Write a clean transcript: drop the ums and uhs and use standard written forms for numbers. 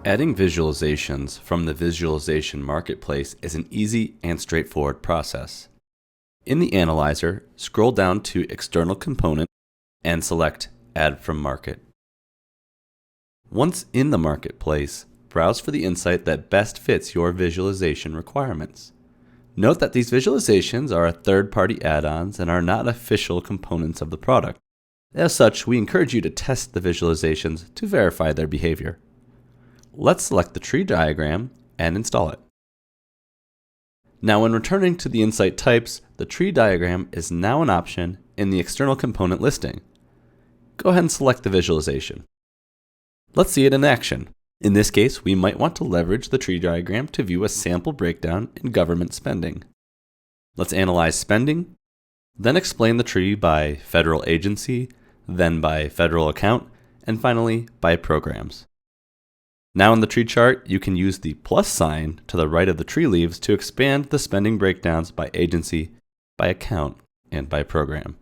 Adding visualizations from the visualization marketplace is an easy and straightforward process. In the analyzer, scroll down to External Component and select Add from Market. Once in the marketplace, browse for the insight that best fits your visualization requirements. Note that these visualizations are third-party add-ons and are not official components of the product. As such, we encourage you to test the visualizations to verify their behavior. Let's select the tree diagram and install it. Now, when returning to the insight types, the tree diagram is now an option in the external component listing. Go ahead and select the visualization. Let's see it in action. In this case, we might want to leverage the tree diagram to view a sample breakdown in government spending. Let's analyze spending, then explain the tree by federal agency, then by federal account, and finally by programs. Now in the tree chart, you can use the plus sign to the right of the tree leaves to expand the spending breakdowns by agency, by account, and by program.